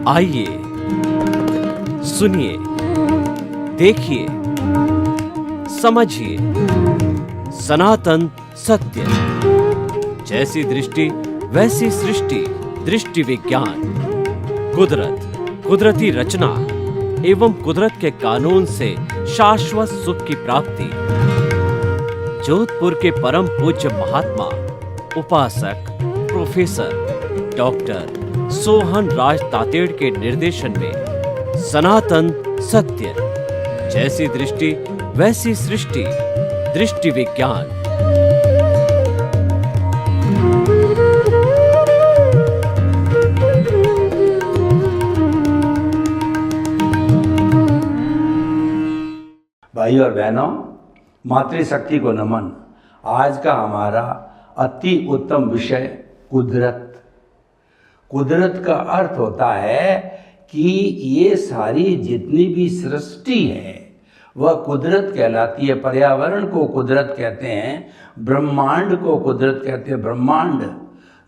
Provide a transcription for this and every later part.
आइए सुनिए, देखिए, समझिए सनातन सत्य। जैसी दृष्टि वैसी सृष्टि, दृष्टि विज्ञान। कुदरत, कुदरती रचना एवं कुदरत के कानून से शाश्वत सुख की प्राप्ति। जोधपुर के परम पूज्य महात्मा उपासक प्रोफेसर डॉक्टर सोहन राज तातेड़ के निर्देशन में सनातन सत्य। जैसी दृष्टि वैसी सृष्टि, दृष्टि विज्ञान। भाई और बहनों, मातृशक्ति को नमन। आज का हमारा अति उत्तम विषय कुदरत। कुदरत का अर्थ होता है कि ये सारी जितनी भी सृष्टि है वह कुदरत कहलाती है। पर्यावरण को कुदरत कहते हैं, ब्रह्मांड को कुदरत कहते हैं। ब्रह्मांड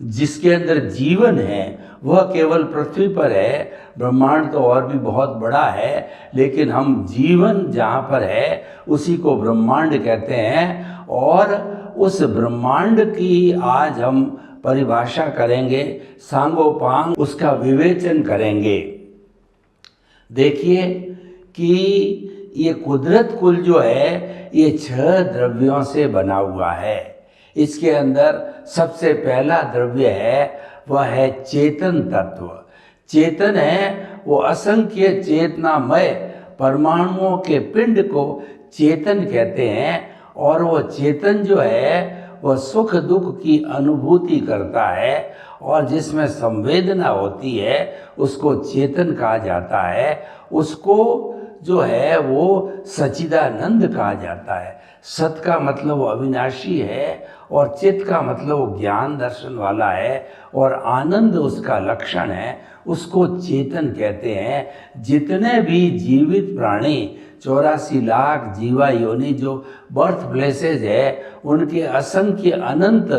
जिसके अंदर जीवन है वह केवल पृथ्वी पर है। ब्रह्मांड तो और भी बहुत बड़ा है, लेकिन हम जीवन जहाँ पर है उसी को ब्रह्मांड कहते हैं। और उस ब्रह्मांड की आज हम परिभाषा करेंगे, सांगोपांग उसका विवेचन करेंगे। देखिए कि ये कुदरत कुल जो है ये 6 द्रव्यों से बना हुआ है। इसके अंदर सबसे पहला द्रव्य है वह है चेतन तत्व। चेतन है वो असंख्य चेतनामय परमाणुओं के पिंड को चेतन कहते हैं। और वो चेतन जो है वह सुख दुख की अनुभूति करता है और जिसमें संवेदना होती है उसको चेतन कहा जाता है। उसको जो है वो सच्चिदानंद कहा जाता है। सत का मतलब वो अविनाशी है और चित का मतलब वो ज्ञान दर्शन वाला है और आनंद उसका लक्षण है, उसको चेतन कहते हैं। जितने भी जीवित प्राणी 84 लाख जीवा योनि जो बर्थ प्लेसेज है उनके असंख्य अनंत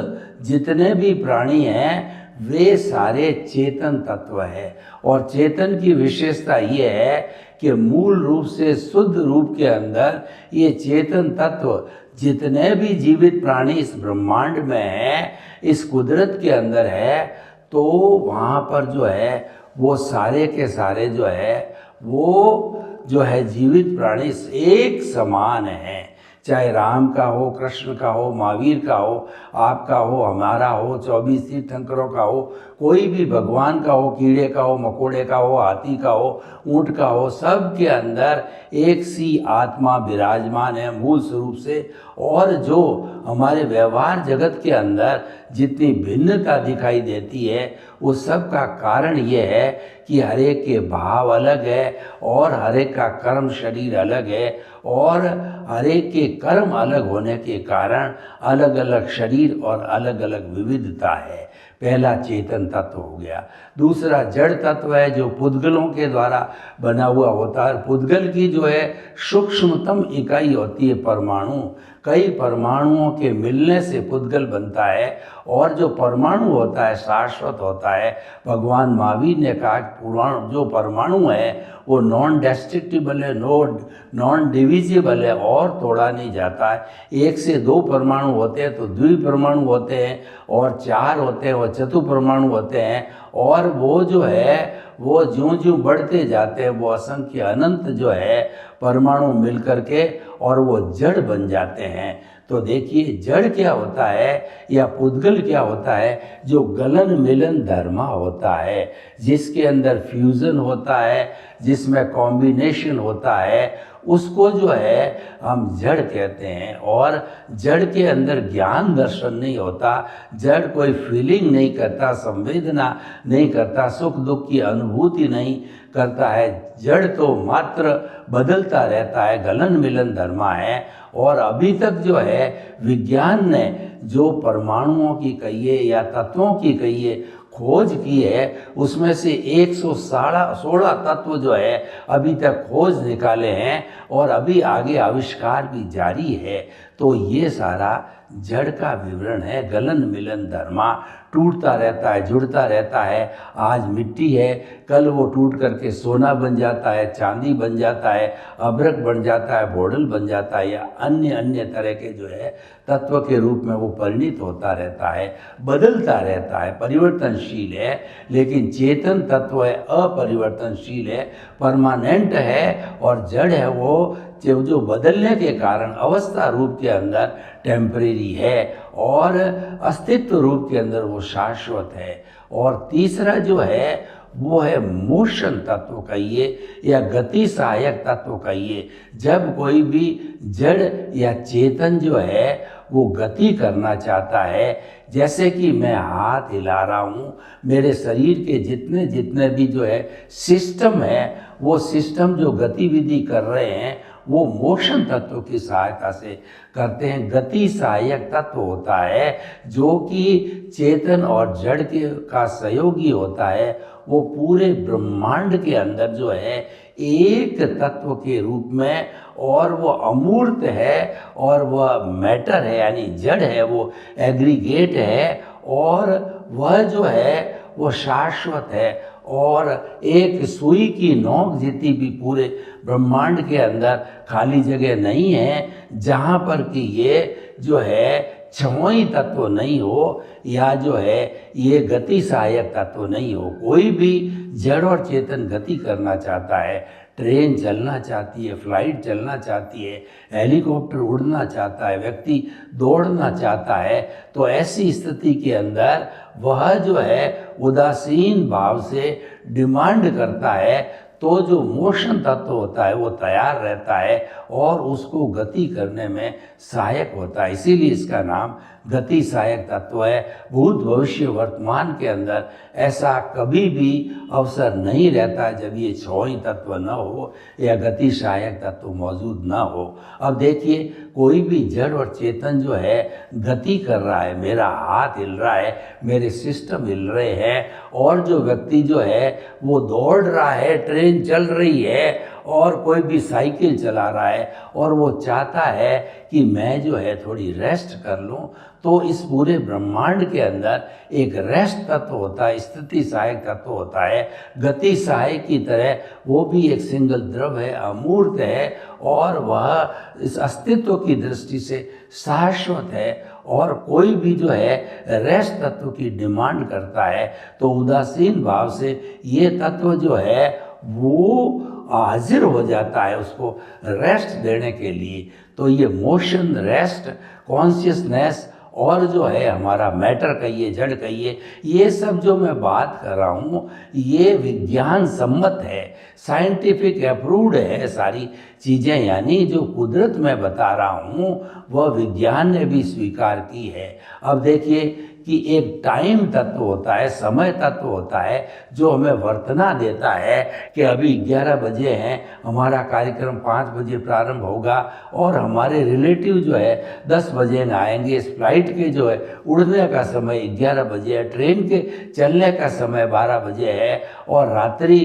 जितने भी प्राणी हैं वे सारे चेतन तत्व है। और चेतन की विशेषता ये है कि मूल रूप से शुद्ध रूप के अंदर ये चेतन तत्व जितने भी जीवित प्राणी इस ब्रह्मांड में हैं, इस कुदरत के अंदर है, तो वहाँ पर जो है वो सारे के सारे जो है वो जो है जीवित प्राणी एक समान हैं। चाहे राम का हो, कृष्ण का हो, महावीर का हो, आपका हो, हमारा हो, 24 तीर्थंकरों का हो, कोई भी भगवान का हो, कीड़े का हो, मकोड़े का हो, हाथी का हो, ऊंट का हो, सब के अंदर एक सी आत्मा विराजमान है मूल स्वरूप से। और जो हमारे व्यवहार जगत के अंदर जितनी भिन्नता दिखाई देती है वो सब का कारण ये है कि हर एक के भाव अलग है और हर एक का कर्म शरीर अलग है और हर एक के कर्म अलग होने के कारण अलग अलग शरीर और अलग अलग विविधता है। पहला चेतन तत्व हो गया। दूसरा जड़ तत्व है जो पुद्गलों के द्वारा बना हुआ होता है। पुद्गल की जो है सूक्ष्मतम इकाई होती है परमाणु। कई परमाणुओं के मिलने से पुद्गल बनता है और जो परमाणु होता है शाश्वत होता है। भगवान महावीर ने कहा पुराण जो परमाणु है वो नॉन डिस्ट्रक्टिबल है, नॉन डिविजिबल है और तोड़ा नहीं जाता है। 1 से 2 परमाणु होते हैं तो द्विपरमाणु होते हैं और 4 होते हैं वो चतुपरमाणु होते हैं। और वो जो है वो ज्यों ज्यों बढ़ते जाते हैं वो असंख्य अनंत जो है परमाणु मिल करके और वो जड़ बन जाते हैं। तो देखिए जड़ क्या होता है या पुद्गल क्या होता है, जो गलन मिलन धर्मा होता है, जिसके अंदर फ्यूजन होता है, जिसमें कॉम्बिनेशन होता है, उसको जो है हम जड़ कहते हैं। और जड़ के अंदर ज्ञान दर्शन नहीं होता, जड़ कोई फीलिंग नहीं करता, संवेदना नहीं करता, सुख दुख की अनुभूति नहीं करता है। जड़ तो मात्र बदलता रहता है, गलन मिलन धर्मा है। और अभी तक जो है विज्ञान ने जो परमाणुओं की कहिए या तत्वों की कहिए खोज की है उसमें से 116 तत्व जो है अभी तक खोज निकाले हैं और अभी आगे आविष्कार भी जारी है। तो ये सारा जड़ का विवरण है। गलन मिलन धर्मा, टूटता रहता है, जुड़ता रहता है। आज मिट्टी है, कल वो टूट करके सोना बन जाता है, चांदी बन जाता है, अभ्रक बन जाता है, बोडल बन जाता है, या अन्य अन्य तरह के जो है तत्व के रूप में वो परिणित होता रहता है, बदलता रहता है, परिवर्तनशील है। लेकिन चेतन तत्व है, अपरिवर्तनशील है, परमानेंट है। और जड़ है वो जो बदलने के कारण अवस्था रूप के अंदर टेम्परेरी है और अस्तित्व रूप के अंदर वो शाश्वत है। और तीसरा जो है वो है मोशन तत्व कहिए या गति सहायक तत्व कहिए। जब कोई भी जड़ या चेतन जो है वो गति करना चाहता है, जैसे कि मैं हाथ हिला रहा हूँ, मेरे शरीर के जितने जितने भी जो है सिस्टम है, वो सिस्टम जो गतिविधि कर रहे हैं वो मोशन तत्व की सहायता से करते हैं। गति सहायक तत्व होता है जो कि चेतन और जड़ के का सहयोगी होता है। वो पूरे ब्रह्मांड के अंदर जो है एक तत्व के रूप में, और वो अमूर्त है और वह मैटर है यानी जड़ है, वो एग्रीगेट है और वह जो है वो शाश्वत है। और एक सुई की नोक जितनी भी पूरे ब्रह्मांड के अंदर खाली जगह नहीं है जहाँ पर कि ये जो है छवई तत्व नहीं हो या जो है ये गति सहायक तत्व नहीं हो। कोई भी जड़ और चेतन गति करना चाहता है, ट्रेन चलना चाहती है, फ्लाइट चलना चाहती है, हेलीकॉप्टर उड़ना चाहता है, व्यक्ति दौड़ना चाहता है, तो ऐसी स्थिति के अंदर वह जो है उदासीन भाव से डिमांड करता है, तो जो मोशन तत्व होता है वो तैयार रहता है और उसको गति करने में सहायक होता है। इसीलिए इसका नाम गति सहायक तत्व है। भूत भविष्य वर्तमान के अंदर ऐसा कभी भी अवसर नहीं रहता जब ये छवई तत्व न हो या गति सहायक तत्व मौजूद न हो। अब देखिए, कोई भी जड़ और चेतन जो है गति कर रहा है, मेरा हाथ हिल रहा है, मेरे सिस्टम हिल रहे हैं, और जो व्यक्ति जो है वो दौड़ रहा है, ट्रेन चल रही है, और कोई भी साइकिल चला रहा है और वो चाहता है कि मैं जो है थोड़ी रेस्ट कर लूं, तो इस पूरे ब्रह्मांड के अंदर एक रेस्ट तत्व होता है, स्थिति सहायक तत्व होता है। गति सहायक की तरह वो भी एक सिंगल द्रव है, अमूर्त है, और वह इस अस्तित्व की दृष्टि से शाश्वत है। और कोई भी जो है रेस्ट तत्व की डिमांड करता है, तो उदासीन भाव से ये तत्व जो है वो हाजिर हो जाता है उसको रेस्ट देने के लिए। तो ये मोशन, रेस्ट, कॉन्शियसनेस और जो है हमारा मैटर कहिए, जड़ कहिए, ये सब जो मैं बात कर रहा हूँ ये विज्ञान सम्मत है, साइंटिफिक अप्रूव्ड है सारी चीज़ें। यानी जो कुदरत मैं बता रहा हूँ वह विज्ञान ने भी स्वीकार की है। अब देखिए कि एक टाइम तत्व होता है, समय तत्व होता है, जो हमें वर्तना देता है कि अभी 11 बजे हैं, हमारा कार्यक्रम 5 बजे प्रारंभ होगा और हमारे रिलेटिव जो है 10 बजे न आएंगे। इस फ्लाइट के जो है उड़ने का समय 11 बजे है, ट्रेन के चलने का समय 12 बजे है और रात्रि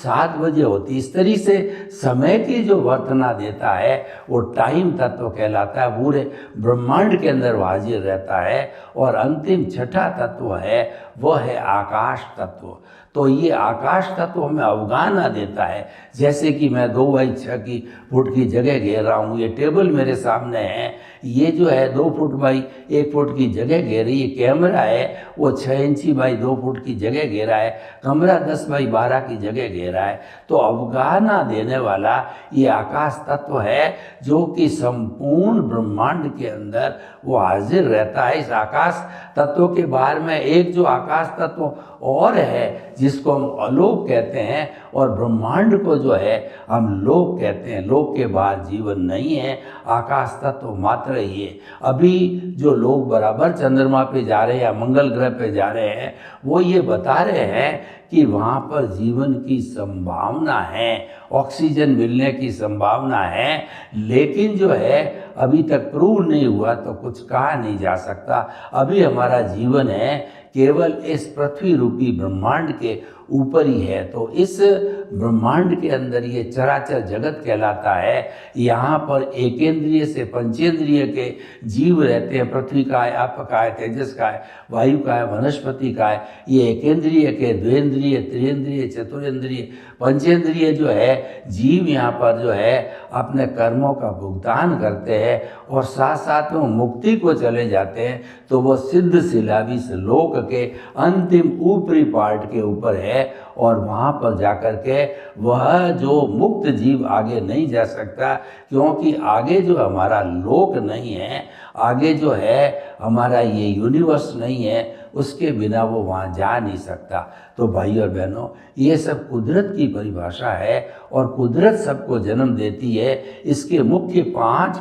7 बजे होती। इस तरीके से समय की जो वर्तना देता है वो टाइम तत्व कहलाता है। पूरे ब्रह्मांड के अंदर वो हाजिर रहता है। और अंतिम छठा तत्व है वह है आकाश तत्व। तो ये आकाश तत्व हमें अवगाहना देता है। जैसे कि मैं 2x6 फुट की जगह घेर रहा हूँ, ये टेबल मेरे सामने है, ये जो है 2 फुट बाई 1 फुट की जगह घेरी, ये कैमरा है वो 6 इंची बाई 2 फुट की जगह घेरा है, कमरा 10 बाई 12 की जगह घेरा है। तो अवगाहना देने वाला ये आकाश तत्व है जो कि संपूर्ण ब्रह्मांड के अंदर वो हाजिर रहता है। इस आकाश तत्व के बाहर में एक जो आकाश तत्व और है जिसको हम अलोक कहते हैं, और ब्रह्मांड को जो है हम लोक कहते हैं। लोक के बाहर जीवन नहीं है, आकाश तत्व मात्र ही है। अभी जो लोग बराबर चंद्रमा पे जा रहे हैं या मंगल ग्रह पे जा रहे हैं, वो ये बता रहे हैं कि वहाँ पर जीवन की संभावना है, ऑक्सीजन मिलने की संभावना है, लेकिन जो है अभी तक प्रूव नहीं हुआ, तो कुछ कहा नहीं जा सकता। अभी हमारा जीवन है केवल इस पृथ्वी रूपी ब्रह्मांड के ऊपर ही है। तो इस ब्रह्मांड के अंदर ये चराचर जगत कहलाता है। यहाँ पर एकेंद्रिय से पंचेंद्रिय के जीव रहते हैं। पृथ्वी का है, आप का है, तेजस का है, वायु का है, वनस्पति का है। ये एकेंद्रिय के द्वेंद्रिय, त्रिएंद्रिय, चतुरेंद्रिय, पंचेंद्रिय जो है जीव यहाँ पर जो है अपने कर्मों का भुगतान करते हैं और साथ साथ में मुक्ति को चले जाते हैं। तो वो सिद्ध सिलाविस लोक के अंतिम ऊपरी पार्ट के ऊपर है और वहाँ पर जाकर के वह जो मुक्त जीव आगे नहीं जा सकता, क्योंकि आगे जो हमारा लोक नहीं है, आगे जो है हमारा ये यूनिवर्स नहीं है, उसके बिना वो वहाँ जा नहीं सकता। तो भाई और बहनों, ये सब कुदरत की परिभाषा है और कुदरत सबको जन्म देती है। इसके मुख्य 5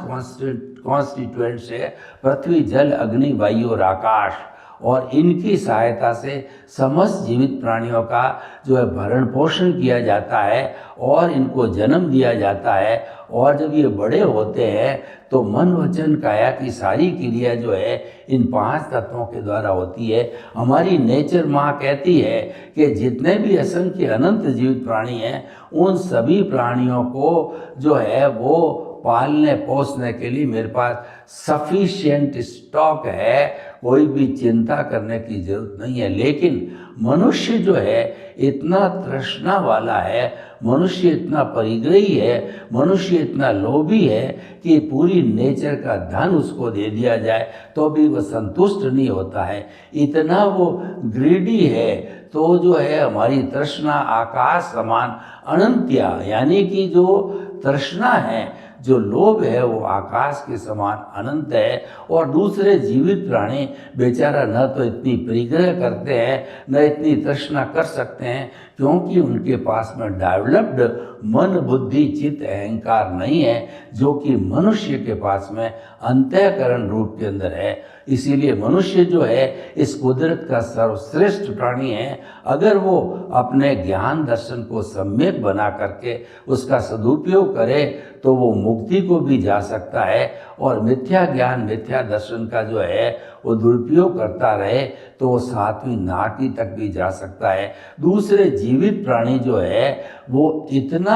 कॉन्स्टिट्यूएंट्स है पृथ्वी, जल, अग्नि, वायु और आकाश। और इनकी सहायता से समस्त जीवित प्राणियों का जो है भरण पोषण किया जाता है और इनको जन्म दिया जाता है। और जब ये बड़े होते हैं तो मन, वचन, काया की सारी क्रिया जो है इन 5 तत्वों के द्वारा होती है। हमारी नेचर माँ कहती है कि जितने भी असंख्य अनंत जीवित प्राणी हैं, उन सभी प्राणियों को जो है वो पालने पोसने के लिए मेरे पास सफिशिएंट स्टॉक है, कोई भी चिंता करने की जरूरत नहीं है। लेकिन मनुष्य जो है इतना तृष्णा वाला है, मनुष्य इतना परिग्रही है, मनुष्य इतना लोभी है कि पूरी नेचर का धन उसको दे दिया जाए तो भी वह संतुष्ट नहीं होता है। इतना वो ग्रीडी है। तो जो है हमारी तृष्णा आकाश समान अनंत्या, यानी कि जो तृष्णा है, जो लोभ है, वो आकाश के समान अनंत है। और दूसरे जीवित प्राणी बेचारा न तो इतनी परिग्रह करते हैं, न इतनी तृष्णा कर सकते हैं, क्योंकि उनके पास में डेवलप्ड मन, बुद्धि, चित्त, अहंकार नहीं है, जो कि मनुष्य के पास में अंतःकरण रूप के अंदर है। इसीलिए मनुष्य जो है इस कुदरत का सर्वश्रेष्ठ प्राणी है। अगर वो अपने ज्ञान दर्शन को सम्यक बना करके उसका सदुपयोग करे तो वो मुक्ति को भी जा सकता है, और मिथ्या ज्ञान, मिथ्या दर्शन का जो है वो दुरुपयोग करता रहे तो वो 7वीं नाटी तक भी जा सकता है। दूसरे जीवित प्राणी जो है वो इतना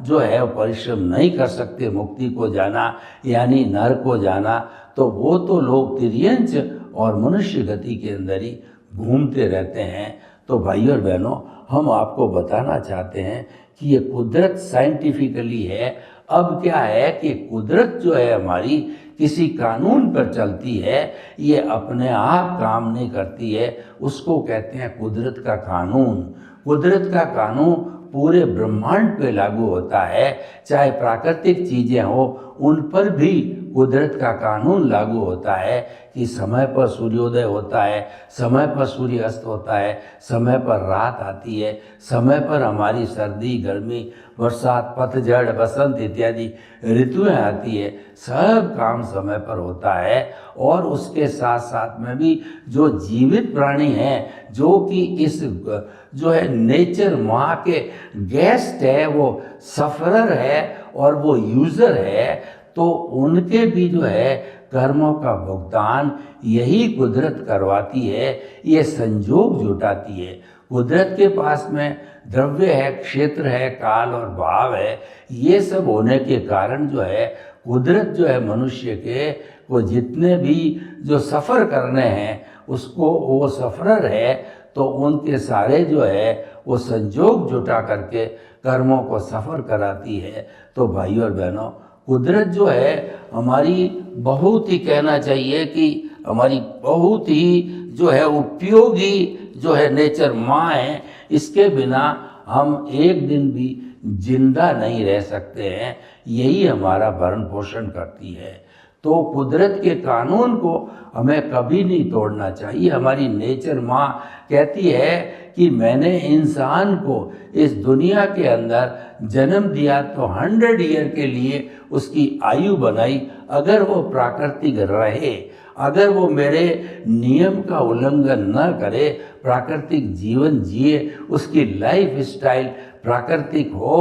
जो है परिश्रम नहीं कर सकते मुक्ति को जाना, यानी नरक को जाना। तो वो तो लोग तिर्यंच और मनुष्य गति के अंदर ही घूमते रहते हैं। तो भाई और बहनों, हम आपको बताना चाहते हैं कि ये कुदरत साइंटिफिकली है। अब क्या है कि कुदरत जो है हमारी किसी कानून पर चलती है, ये अपने आप काम नहीं करती है। उसको कहते हैं कुदरत का कानून। कुदरत का कानून पूरे ब्रह्मांड पे लागू होता है। चाहे प्राकृतिक चीज़ें हो, उन पर भी कुदरत का कानून लागू होता है कि समय पर सूर्योदय होता है, समय पर सूर्य अस्त होता है, समय पर रात आती है, समय पर हमारी सर्दी, गर्मी, बरसात, पतझड़, बसंत इत्यादि ऋतुएं आती है। सब काम समय पर होता है। और उसके साथ साथ में भी जो जीवित प्राणी हैं, जो कि इस जो है नेचर माँ के गेस्ट है, वो सफरर है और वो यूज़र है, तो उनके भी जो है कर्मों का भुगतान यही कुदरत करवाती है, ये संजोग जुटाती है। कुदरत के पास में द्रव्य है, क्षेत्र है, काल और भाव है। ये सब होने के कारण जो है कुदरत जो है मनुष्य के वो जितने भी जो सफ़र करने हैं उसको, वो सफ़रर है, तो उनके सारे जो है वो संजोग जुटा करके कर्मों को सफ़र कराती है। तो भाई और बहनों, कुदरत जो है हमारी बहुत ही, कहना चाहिए कि हमारी बहुत ही जो है उपयोगी जो है नेचर माँ है। इसके बिना हम एक दिन भी जिंदा नहीं रह सकते हैं। यही हमारा भरण पोषण करती है। तो कुदरत के कानून को हमें कभी नहीं तोड़ना चाहिए। हमारी नेचर माँ कहती है कि मैंने इंसान को इस दुनिया के अंदर जन्म दिया तो 100 ईयर के लिए उसकी आयु बनाई। अगर वो प्राकृतिक रहे, अगर वो मेरे नियम का उल्लंघन न करे, प्राकृतिक जीवन जिए, उसकी लाइफ स्टाइल प्राकृतिक हो,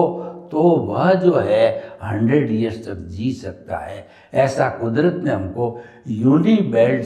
तो वह जो है 100 ईयर्स तक जी सकता है। ऐसा कुदरत ने हमको यूनिबिल्ट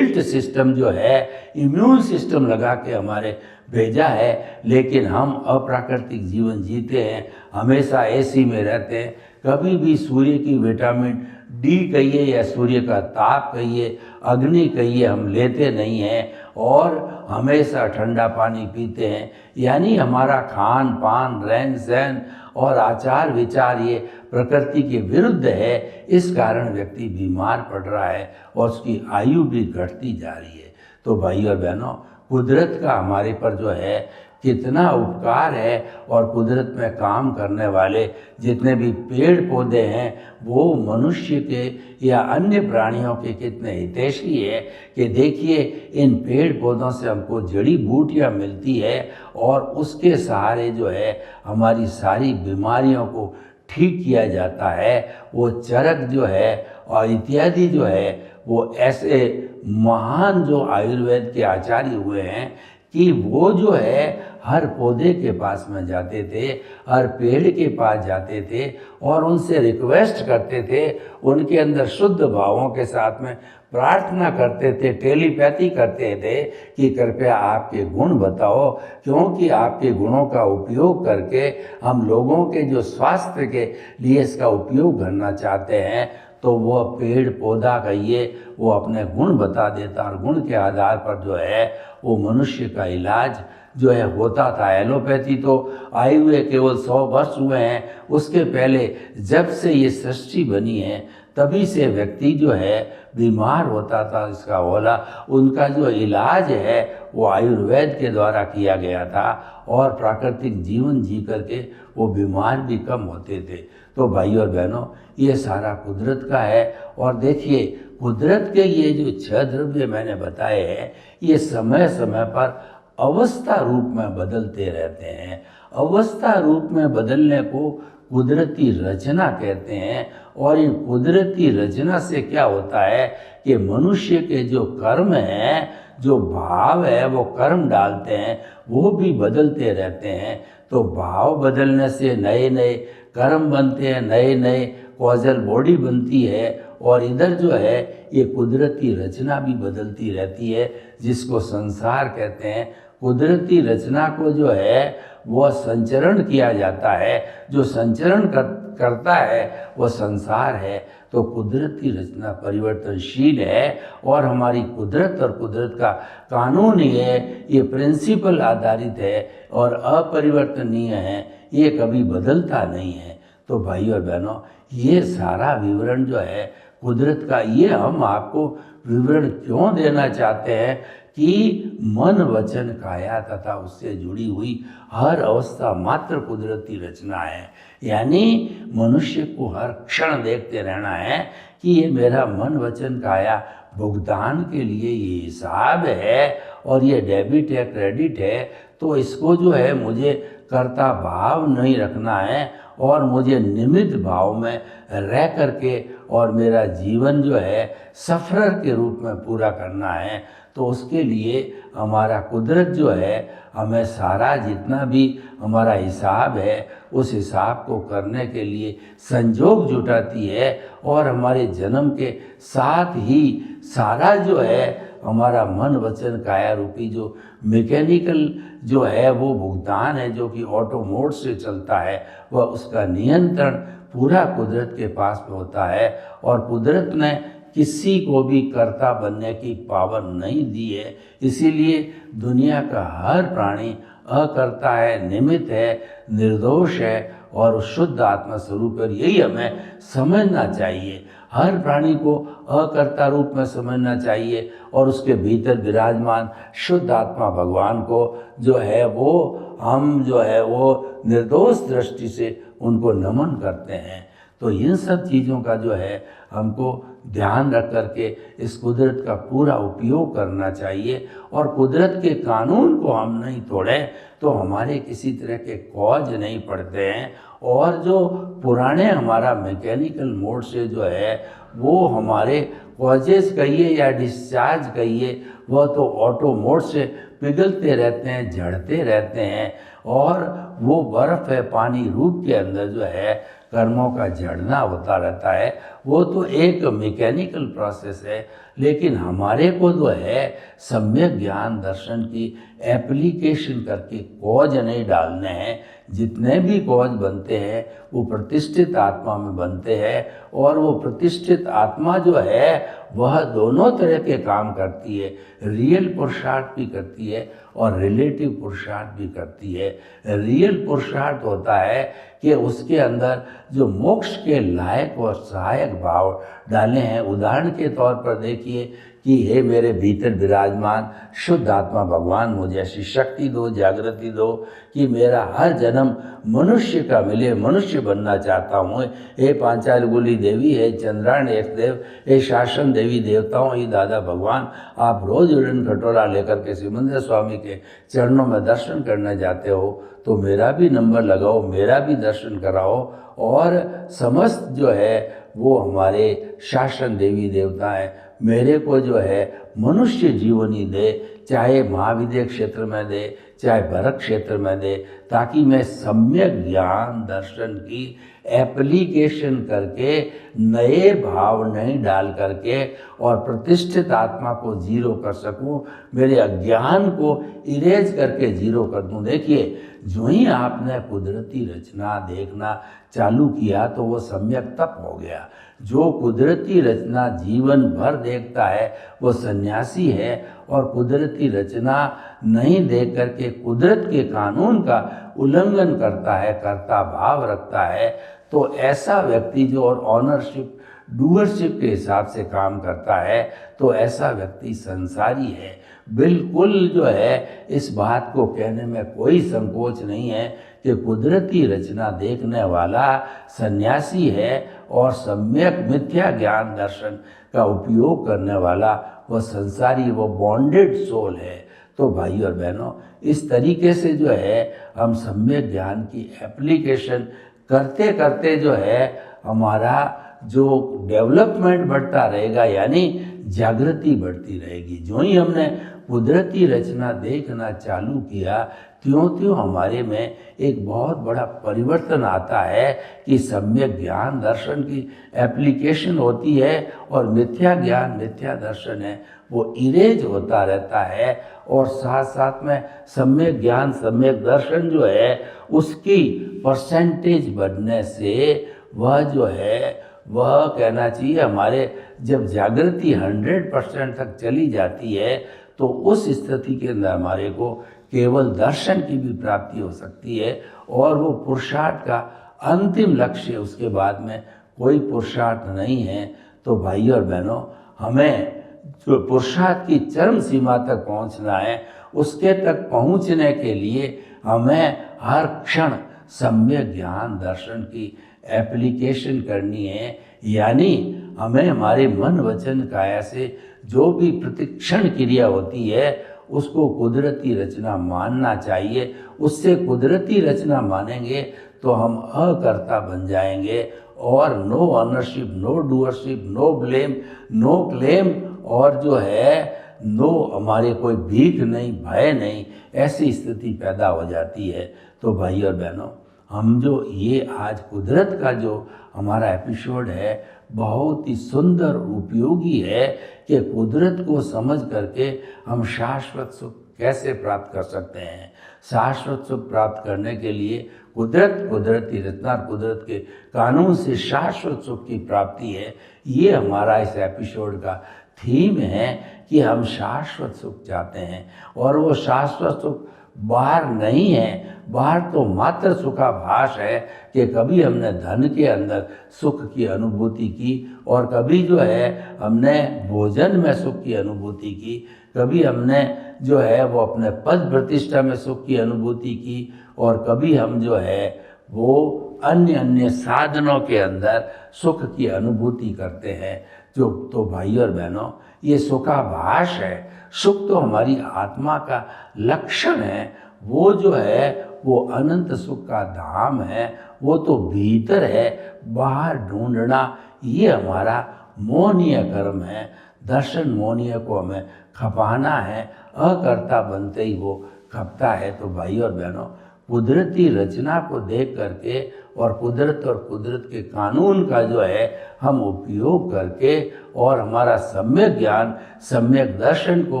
सिस्टम जो है, इम्यून सिस्टम लगा के हमारे भेजा है। लेकिन हम अप्राकृतिक जीवन जीते हैं, हमेशा एसी में रहते हैं, कभी भी सूर्य की विटामिन डी कहिए या सूर्य का ताप कहिए, अग्नि कहिए, हम लेते नहीं हैं और हमेशा ठंडा पानी पीते हैं। यानी हमारा खान पान, रहन सहन और आचार विचार ये प्रकृति के विरुद्ध है। इस कारण व्यक्ति बीमार पड़ रहा है और उसकी आयु भी घटती जा रही है। तो भाई और बहनों, कुदरत का हमारे पर जो है कितना उपकार है, और कुदरत में काम करने वाले जितने भी पेड़ पौधे हैं वो मनुष्य के या अन्य प्राणियों के कितने हितैषी है कि देखिए, इन पेड़ पौधों से हमको जड़ी बूटियाँ मिलती है और उसके सहारे जो है हमारी सारी बीमारियों को ठीक किया जाता है। वो चरक जो है और इत्यादि जो है, वो ऐसे महान जो आयुर्वेद के आचार्य हुए हैं कि वो जो है हर पौधे के पास में जाते थे, हर पेड़ के पास जाते थे और उनसे रिक्वेस्ट करते थे, उनके अंदर शुद्ध भावों के साथ में प्रार्थना करते थे, टेलीपैथी करते थे कि कृपया आपके गुण बताओ, क्योंकि आपके गुणों का उपयोग करके हम लोगों के जो स्वास्थ्य के लिए इसका उपयोग करना चाहते हैं। तो वह पेड़ पौधा कहिए, वो अपने गुण बता देता और गुण के आधार पर जो है वो मनुष्य का इलाज जो है होता था। एलोपैथी तो आए हुए केवल 100 वर्ष हुए हैं, उसके पहले जब से ये सृष्टि बनी है तभी से व्यक्ति जो है बीमार होता था, इसका होला उनका जो इलाज है वो आयुर्वेद के द्वारा किया गया था और प्राकृतिक जीवन जी करके वो बीमार भी कम होते थे। तो भाई और बहनों, ये सारा कुदरत का है। और देखिए, कुदरत के ये जो 6 द्रव्य मैंने बताए हैं, ये समय समय पर अवस्था रूप में बदलते रहते हैं। अवस्था रूप में बदलने को कुदरती रचना कहते हैं। और इन कुदरती रचना से क्या होता है कि मनुष्य के जो कर्म हैं, जो भाव है, वो कर्म डालते हैं, वो भी बदलते रहते हैं। तो भाव बदलने से नए नए कर्म बनते हैं, नए नए कॉजल बॉडी बनती है और इधर जो है ये कुदरती रचना भी बदलती रहती है, जिसको संसार कहते हैं। कुदरती रचना को जो है वह संचरण किया जाता है, जो संचरण करता है वह संसार है। तो कुदरती रचना परिवर्तनशील है और हमारी कुदरत और कुदरत का कानून है, ये प्रिंसिपल आधारित है और अपरिवर्तनीय है, ये कभी बदलता नहीं है। तो भाई और बहनों, ये सारा विवरण जो है कुदरत का, ये हम आपको विवरण क्यों देना चाहते हैं कि मन वचन काया तथा उससे जुड़ी हुई हर अवस्था मात्र कुदरती रचना है। यानी मनुष्य को हर क्षण देखते रहना है कि ये मेरा मन वचन काया भुगतान के लिए ये हिसाब है और ये डेबिट है, क्रेडिट है। तो इसको जो है मुझे कर्ता भाव नहीं रखना है और मुझे निमित्त भाव में रह करके और मेरा जीवन जो है सफरर के रूप में पूरा करना है। तो उसके लिए हमारा कुदरत जो है हमें सारा जितना भी हमारा हिसाब है उस हिसाब को करने के लिए संजोग जुटाती है और हमारे जन्म के साथ ही सारा जो है हमारा मन वचन काया रूपी जो मैकेनिकल जो है वो भुगतान है, जो कि ऑटो मोड से चलता है, वह उसका नियंत्रण पूरा कुदरत के पास में होता है। और कुदरत ने किसी को भी कर्ता बनने की पावर नहीं दी है, इसीलिए दुनिया का हर प्राणी अकर्ता है, निमित्त है, निर्दोष है और शुद्ध आत्मा स्वरूप है। यही हमें समझना चाहिए, हर प्राणी को अकर्ता रूप में समझना चाहिए और उसके भीतर विराजमान शुद्ध आत्मा भगवान को जो है वो हम जो है वो निर्दोष दृष्टि से उनको नमन करते हैं। तो इन सब चीज़ों का जो है हमको ध्यान रख करके इस कुदरत का पूरा उपयोग करना चाहिए और कुदरत के कानून को हम नहीं तोड़ें तो हमारे किसी तरह के कॉज नहीं पड़ते हैं। और जो पुराने हमारा मैकेनिकल मोड से जो है वो हमारे कॉजेस कहिए या डिस्चार्ज कहिए, वह तो ऑटो मोड से पिघलते रहते हैं, झड़ते रहते हैं और वो बर्फ है पानी रूप के अंदर जो है कर्मों का झड़ना होता रहता है, वो तो एक मैकेनिकल प्रोसेस है। लेकिन हमारे को जो है सम्यक ज्ञान दर्शन की एप्लीकेशन करके कॉज नहीं डालने हैं। जितने भी कॉज बनते हैं वो प्रतिष्ठित आत्मा में बनते हैं, और वो प्रतिष्ठित आत्मा जो है वह दोनों तरह के काम करती है, रियल पुरुषार्थ भी करती है और रिलेटिव पुरुषार्थ भी करती है। रियल पुरुषार्थ होता है कि उसके अंदर जो मोक्ष के लायक और सहायक भाव डाले हैं। उदाहरण के तौर पर देखिए कि हे मेरे भीतर विराजमान शुद्ध आत्मा भगवान, मुझे ऐसी शक्ति दो, जागृति दो कि मेरा हर जन्म मनुष्य का मिले, मनुष्य बनना चाहता हूँ। हे पांचाल गुली देवी, हे चंद्रायण एक देव, हे शासन देवी देवताओं, हे दादा भगवान, आप रोज उड़न खटोला लेकर के सिमंदर स्वामी के चरणों में दर्शन करने जाते हो तो मेरा भी नंबर लगाओ, मेरा भी दर्शन कराओ। और समस्त जो है वो हमारे शासन देवी देवता हैं, मेरे को जो है मनुष्य जीवनी दे, चाहे महाविद्या क्षेत्र में दे, चाहे भरत क्षेत्र में दे, ताकि मैं सम्यक ज्ञान दर्शन की एप्लीकेशन करके नए भाव नहीं डाल करके और प्रतिष्ठित आत्मा को जीरो कर सकूं, मेरे अज्ञान को इरेज करके जीरो कर दूं। देखिए, जो ही आपने कुदरती रचना देखना चालू किया तो वो सम्यक तप हो गया। जो कुदरती रचना जीवन भर देखता है वो सन्यासी है, और कुदरती रचना नहीं देख करके कुदरत के कानून का उल्लंघन करता है, कर्ता भाव रखता है, तो ऐसा व्यक्ति जो और ऑनरशिप डूअरशिप के हिसाब से काम करता है, तो ऐसा व्यक्ति संसारी है। बिल्कुल जो है इस बात को कहने में कोई संकोच नहीं है कि कुदरती रचना देखने वाला सन्यासी है और सम्यक मिथ्या ज्ञान दर्शन का उपयोग करने वाला वह संसारी, वो बॉन्डेड सोल है। तो भाई और बहनों, इस तरीके से जो है हम सम्यक ज्ञान की एप्लीकेशन करते करते जो है हमारा जो डेवलपमेंट बढ़ता रहेगा, यानी जागृति बढ़ती रहेगी। जो ही हमने कुदरती रचना देखना चालू किया त्यों त्यों हमारे में एक बहुत बड़ा परिवर्तन आता है कि सम्यक ज्ञान दर्शन की एप्लीकेशन होती है और मिथ्या ज्ञान मिथ्या दर्शन है वो इरेज होता रहता है, और साथ साथ में सम्यक ज्ञान सम्यक दर्शन जो है उसकी परसेंटेज बढ़ने से वह जो है वह कहना चाहिए हमारे जब जागृति 100% तक चली जाती है तो उस स्थिति के अंदर हमारे को केवल दर्शन की भी प्राप्ति हो सकती है, और वो पुरुषार्थ का अंतिम लक्ष्य, उसके बाद में कोई पुरुषार्थ नहीं है। तो भाई और बहनों, हमें जो पुरुषार्थ की चरम सीमा तक पहुंचना है, उसके तक पहुंचने के लिए हमें हर क्षण सम्यक ज्ञान दर्शन की एप्लीकेशन करनी है। यानी हमें हमारे मन वचन काया से जो भी प्रतिक्षण क्रिया होती है उसको कुदरती रचना मानना चाहिए। उससे कुदरती रचना मानेंगे तो हम अकर्ता बन जाएंगे, और no ownership, no doership, no blame, no claim, और जो है नो हमारे कोई भीख नहीं, भय नहीं, ऐसी स्थिति पैदा हो जाती है। तो भाई और बहनों, हम जो ये आज कुदरत का जो हमारा एपिसोड है बहुत ही सुंदर उपयोगी है कि कुदरत को समझ करके हम शाश्वत सुख कैसे प्राप्त कर सकते हैं। शाश्वत सुख प्राप्त करने के लिए कुदरती रचना, कुदरत के कानून से शाश्वत सुख की प्राप्ति है। ये हमारा इस एपिसोड का थीम है कि हम शाश्वत सुख चाहते हैं, और वो शाश्वत सुख बाहर नहीं है। बाहर तो मात्र सुखाभास है कि कभी हमने धन के अंदर सुख की अनुभूति की, और कभी जो है हमने भोजन में सुख की अनुभूति की, कभी हमने जो है वो अपने पद प्रतिष्ठा में सुख की अनुभूति की, और कभी हम जो है वो अन्य अन्य साधनों के अंदर सुख की अनुभूति करते हैं। जो तो भाई और बहनों, ये सुखाभास है। सुख तो हमारी आत्मा का लक्षण है। वो जो है वो अनंत सुख का धाम है, वो तो भीतर है। बाहर ढूंढना ये हमारा मोहनीय कर्म है। दर्शन मोहनीय को हमें खपाना है, अकर्ता बनते ही वो खपता है। तो भाई और बहनों, कुदरती रचना को देख करके और कुदरत के कानून का जो है हम उपयोग करके और हमारा सम्यक ज्ञान, सम्यक दर्शन को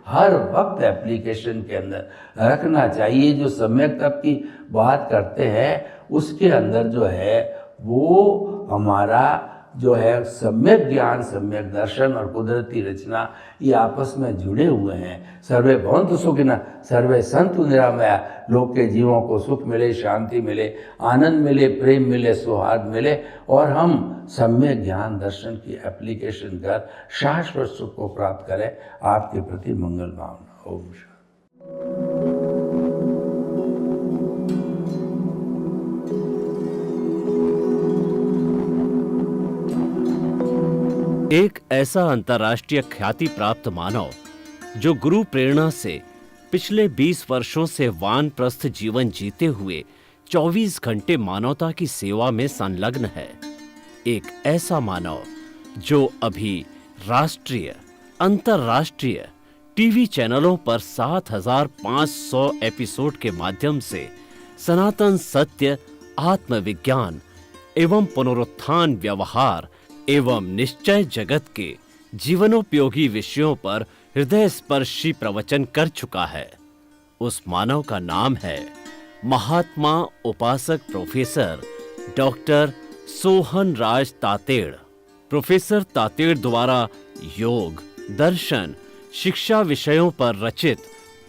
हर वक्त एप्लीकेशन के अंदर रखना चाहिए। जो सम्यक तप की बात करते हैं उसके अंदर जो है वो हमारा जो है सम्यक ज्ञान, सम्यक दर्शन और कुदरती रचना ये आपस में जुड़े हुए हैं। सर्वे भवन्तु सुखिनः, सर्वे सन्तु निरामया। लोग के जीवों को सुख मिले, शांति मिले, आनंद मिले, प्रेम मिले, सौहार्द मिले और हम सम्यक ज्ञान दर्शन की एप्लीकेशन कर शाश्वत सुख को प्राप्त करें। आपके प्रति मंगल भावना। ओम शांति। एक ऐसा अंतर्राष्ट्रीय ख्याति प्राप्त मानव जो गुरु प्रेरणा से पिछले 20 वर्षों से वानप्रस्थ जीवन जीते हुए 24 घंटे मानवता की सेवा में संलग्न है। एक ऐसा मानव जो अभी राष्ट्रीय, अंतर्राष्ट्रीय टीवी चैनलों पर 7,500 एपिसोड के माध्यम से सनातन सत्य, आत्मविज्ञान एवं पुनरुत्थान व्यवहार एवं निश्चय जगत के जीवनोपयोगी विषयों पर हृदय स्पर्शी प्रवचन कर चुका है। उस मानव का नाम है महात्मा उपासक प्रोफेसर डॉक्टर सोहन राज तातेड़। प्रोफेसर तातेड़ द्वारा योग, दर्शन, शिक्षा विषयों पर रचित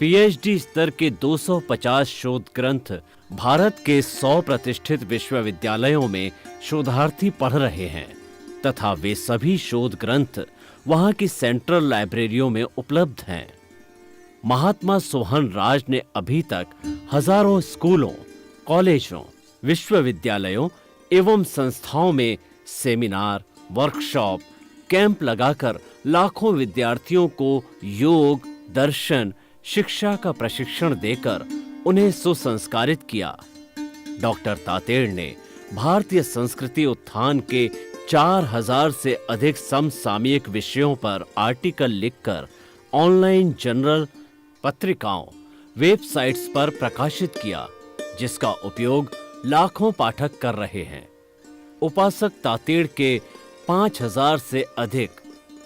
पीएचडी स्तर के 250 शोध ग्रंथ भारत के 100 प्रतिष्ठित विश्वविद्यालयों में शोधार्थी पढ़ रहे हैं तथा वे सभी शोध ग्रंथ वहां की सेंट्रल लाइब्रेरियों में उपलब्ध हैं। महात्मा सोहन राज ने अभी तक हजारों स्कूलों, कॉलेजों, विश्वविद्यालयों एवं संस्थाओं में सेमिनार, वर्कशॉप, कैंप लगाकर लाखों विद्यार्थियों को योग, दर्शन, शिक्षा का प्रशिक्षण देकर उन्हें सुसंस्कारित किया। डॉक्टर तातेड़ ने भारतीय संस्कृति उत्थान के 4000 से अधिक समसामयिक विषयों पर आर्टिकल लिखकर ऑनलाइन जर्नल, पत्रिकाओं, वेबसाइट्स पर प्रकाशित किया, जिसका उपयोग लाखों पाठक कर रहे हैं। उपासक तातेड़ के 5000 से अधिक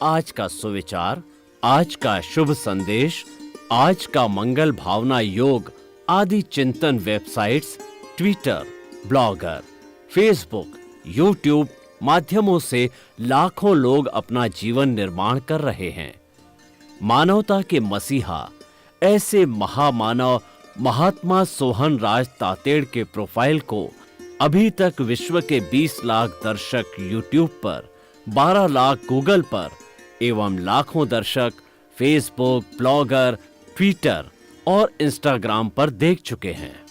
आज का सुविचार, आज का शुभ संदेश, आज का मंगल भावना योग आदि चिंतन websites, Twitter, blogger, Facebook, YouTube माध्यमों से लाखों लोग अपना जीवन निर्माण कर रहे हैं। मानवता के मसीहा ऐसे महामानव महात्मा सोहन राज तातेड़ के प्रोफाइल को अभी तक विश्व के 20 लाख दर्शक यूट्यूब पर, 12 लाख गूगल पर एवं लाखों दर्शक फेसबुक, ब्लॉगर, ट्विटर और इंस्टाग्राम पर देख चुके हैं।